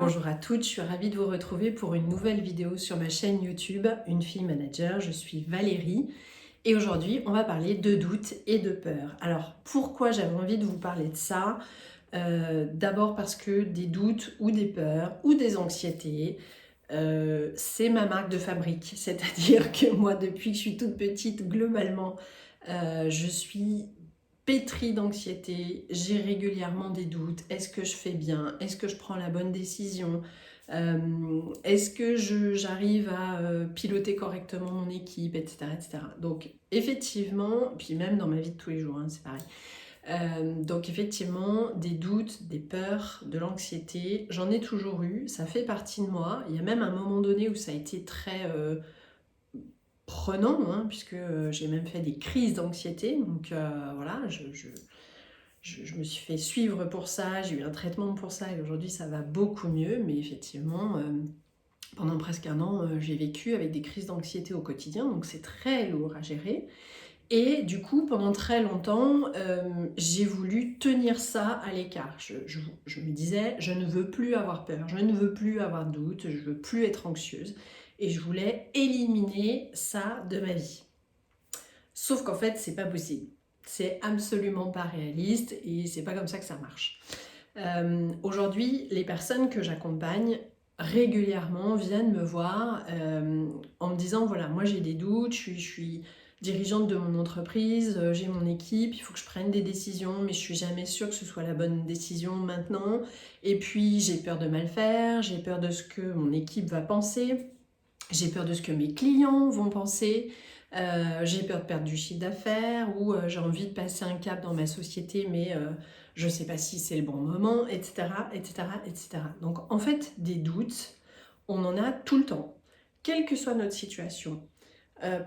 Bonjour à toutes, je suis ravie de vous retrouver pour une nouvelle vidéo sur ma chaîne YouTube Une fille manager. Je suis Valérie et aujourd'hui on va parler de doute et de peur. Alors pourquoi j'avais envie de vous parler de ça? D'abord parce que des doutes ou des peurs ou des anxiétés, c'est ma marque de fabrique. C'est-à-dire que moi depuis que je suis toute petite, globalement, je suis pétrie d'anxiété, j'ai régulièrement des doutes. Est-ce que je fais bien? Est-ce que je prends la bonne décision? Est-ce que j'arrive à piloter correctement mon équipe, etc., etc. Donc effectivement, puis même dans ma vie de tous les jours, hein, c'est pareil. Donc effectivement, des doutes, des peurs, de l'anxiété, j'en ai toujours eu, ça fait partie de moi. Il y a même un moment donné où ça a été très prenant, hein, puisque j'ai même fait des crises d'anxiété. Donc voilà, je me suis fait suivre pour ça, j'ai eu un traitement pour ça et aujourd'hui ça va beaucoup mieux. Mais effectivement, pendant presque un an, j'ai vécu avec des crises d'anxiété au quotidien, donc c'est très lourd à gérer. Et du coup, pendant très longtemps, j'ai voulu tenir ça à l'écart. Je me disais, je ne veux plus avoir peur, je ne veux plus avoir de doute, je veux plus être anxieuse. Et je voulais éliminer ça de ma vie. Sauf qu'en fait, c'est pas possible. C'est absolument pas réaliste et c'est pas comme ça que ça marche. Aujourd'hui, les personnes que j'accompagne régulièrement viennent me voir en me disant voilà, moi j'ai des doutes, je suis dirigeante de mon entreprise, j'ai mon équipe, il faut que je prenne des décisions, mais je suis jamais sûre que ce soit la bonne décision maintenant. Et puis j'ai peur de mal faire, j'ai peur de ce que mon équipe va penser, j'ai peur de ce que mes clients vont penser. J'ai peur de perdre du chiffre d'affaires ou j'ai envie de passer un cap dans ma société, mais je ne sais pas si c'est le bon moment, etc., etc., etc. Donc en fait, des doutes, on en a tout le temps, quelle que soit notre situation.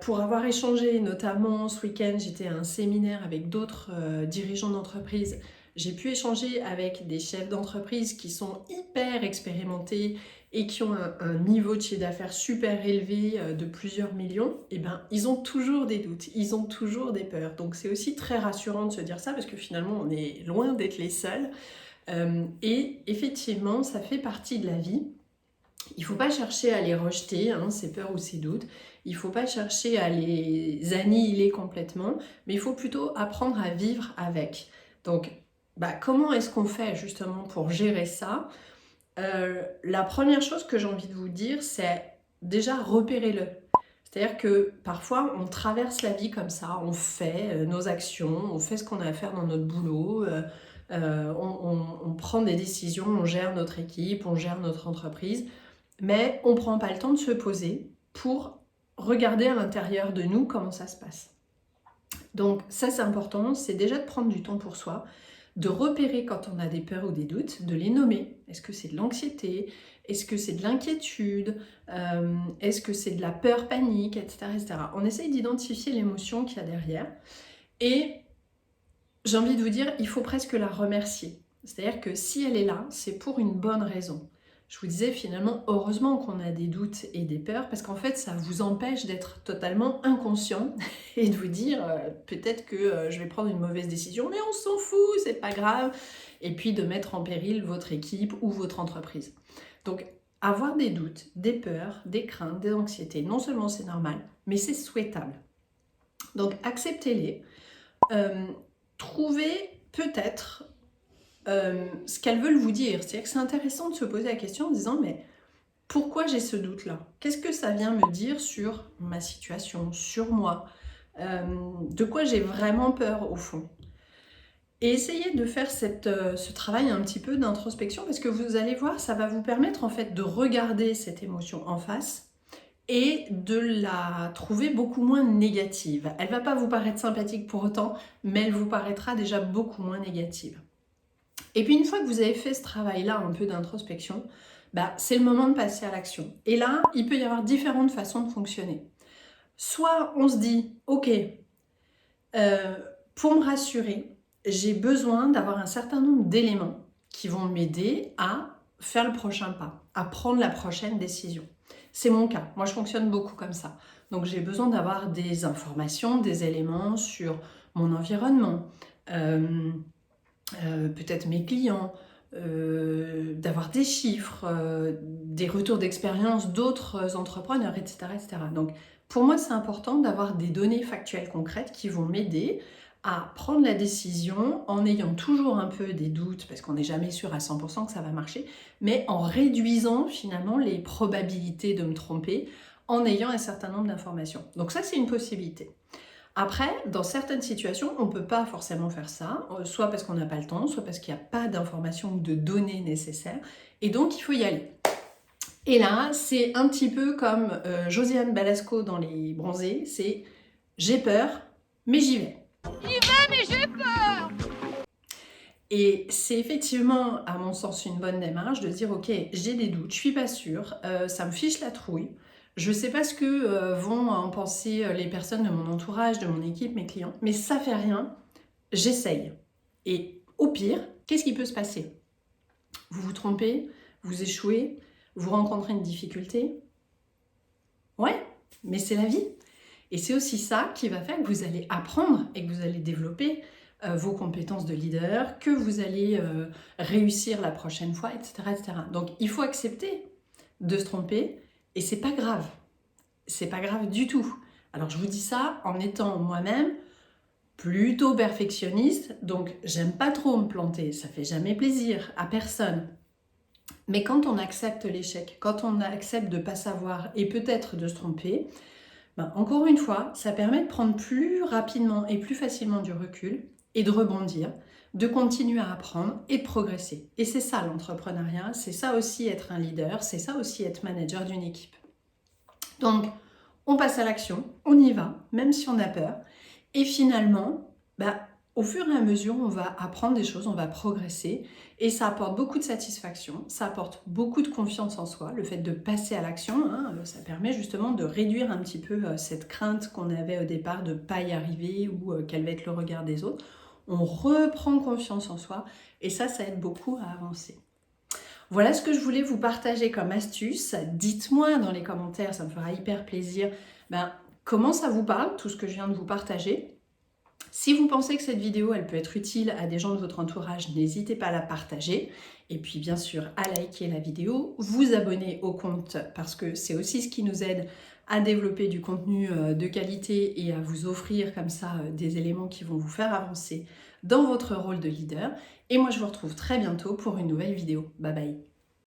Pour avoir échangé, notamment ce week-end, j'étais à un séminaire avec d'autres dirigeants d'entreprise. J'ai pu échanger avec des chefs d'entreprise qui sont hyper expérimentés et qui ont un niveau de chiffre d'affaires super élevé de plusieurs millions. Et ben, ils ont toujours des doutes, ils ont toujours des peurs. Donc c'est aussi très rassurant de se dire ça parce que finalement, on est loin d'être les seuls. Et effectivement, ça fait partie de la vie. Il ne faut pas chercher à les rejeter, hein, ces peurs ou ces doutes. Il ne faut pas chercher à les annihiler complètement, mais il faut plutôt apprendre à vivre avec. Donc, comment est-ce qu'on fait justement pour gérer ça? La première chose que j'ai envie de vous dire, c'est déjà repérez-le. C'est-à-dire que parfois, on traverse la vie comme ça, on fait nos actions, on fait ce qu'on a à faire dans notre boulot, on prend des décisions, on gère notre équipe, on gère notre entreprise, mais on ne prend pas le temps de se poser pour regarder à l'intérieur de nous comment ça se passe. Donc ça c'est important, c'est déjà de prendre du temps pour soi, de repérer quand on a des peurs ou des doutes, de les nommer. Est-ce que c'est de l'anxiété? Est-ce que c'est de l'inquiétude? Est-ce que c'est de la peur, panique, etc., etc. On essaye d'identifier l'émotion qu'il y a derrière. Et j'ai envie de vous dire, il faut presque la remercier. C'est-à-dire que si elle est là, c'est pour une bonne raison. Je vous disais finalement, heureusement qu'on a des doutes et des peurs, parce qu'en fait, ça vous empêche d'être totalement inconscient et de vous dire, peut-être que je vais prendre une mauvaise décision, mais on s'en fout, c'est pas grave, et puis de mettre en péril votre équipe ou votre entreprise. Donc, avoir des doutes, des peurs, des craintes, des anxiétés, non seulement c'est normal, mais c'est souhaitable. Donc, acceptez-les. Trouvez peut-être ce qu'elles veulent vous dire. C'est-à-dire que c'est intéressant de se poser la question en disant mais pourquoi j'ai ce doute-là? Qu'est-ce que ça vient me dire sur ma situation, sur moi? De quoi j'ai vraiment peur au fond? Et essayez de faire ce travail un petit peu d'introspection parce que vous allez voir, ça va vous permettre en fait de regarder cette émotion en face et de la trouver beaucoup moins négative. Elle ne va pas vous paraître sympathique pour autant, mais elle vous paraîtra déjà beaucoup moins négative. Et puis une fois que vous avez fait ce travail-là, un peu d'introspection, c'est le moment de passer à l'action. Et là, il peut y avoir différentes façons de fonctionner. Soit on se dit, ok, pour me rassurer, j'ai besoin d'avoir un certain nombre d'éléments qui vont m'aider à faire le prochain pas, à prendre la prochaine décision. C'est mon cas, moi je fonctionne beaucoup comme ça. Donc j'ai besoin d'avoir des informations, des éléments sur mon environnement, peut-être mes clients, d'avoir des chiffres, des retours d'expérience d'autres entrepreneurs, etc., etc. Donc, pour moi, c'est important d'avoir des données factuelles concrètes qui vont m'aider à prendre la décision en ayant toujours un peu des doutes, parce qu'on n'est jamais sûr à 100% que ça va marcher, mais en réduisant finalement les probabilités de me tromper en ayant un certain nombre d'informations. Donc ça, c'est une possibilité. Après, dans certaines situations, on ne peut pas forcément faire ça, soit parce qu'on n'a pas le temps, soit parce qu'il n'y a pas d'informations ou de données nécessaires, et donc il faut y aller. Et là, c'est un petit peu comme Josiane Balasco dans Les Bronzés, c'est « j'ai peur, mais j'y vais ». J'y vais, mais j'ai peur! Et c'est effectivement, à mon sens, une bonne démarche de dire « Ok, j'ai des doutes, je suis pas sûre, ça me fiche la trouille, je sais pas ce que vont en penser les personnes de mon entourage, de mon équipe, mes clients, mais ça fait rien, j'essaye. Et au pire, qu'est-ce qui peut se passer? Vous vous trompez, vous échouez, vous rencontrez une difficulté. Ouais, mais c'est la vie. Et c'est aussi ça qui va faire que vous allez apprendre et que vous allez développer vos compétences de leader, que vous allez réussir la prochaine fois, etc., etc. Donc il faut accepter de se tromper et c'est pas grave. C'est pas grave du tout. Alors je vous dis ça en étant moi-même plutôt perfectionniste, donc j'aime pas trop me planter, ça fait jamais plaisir à personne. Mais quand on accepte l'échec, quand on accepte de ne pas savoir et peut-être de se tromper, ben, encore une fois, ça permet de prendre plus rapidement et plus facilement du recul et de rebondir, de continuer à apprendre et de progresser. Et c'est ça l'entrepreneuriat, c'est ça aussi être un leader, c'est ça aussi être manager d'une équipe. Donc, on passe à l'action, on y va, même si on a peur. Et finalement, au fur et à mesure, on va apprendre des choses, on va progresser. Et ça apporte beaucoup de satisfaction, ça apporte beaucoup de confiance en soi. Le fait de passer à l'action, ça permet justement de réduire un petit peu cette crainte qu'on avait au départ de ne pas y arriver ou quel va être le regard des autres. On reprend confiance en soi et ça aide beaucoup à avancer. Voilà ce que je voulais vous partager comme astuce. Dites-moi dans les commentaires, ça me fera hyper plaisir, comment ça vous parle, tout ce que je viens de vous partager. Si vous pensez que cette vidéo, elle peut être utile à des gens de votre entourage, n'hésitez pas à la partager. Et puis bien sûr, à liker la vidéo, vous abonner au compte parce que c'est aussi ce qui nous aide à développer du contenu de qualité et à vous offrir comme ça des éléments qui vont vous faire avancer dans votre rôle de leader. Et moi, je vous retrouve très bientôt pour une nouvelle vidéo. Bye bye!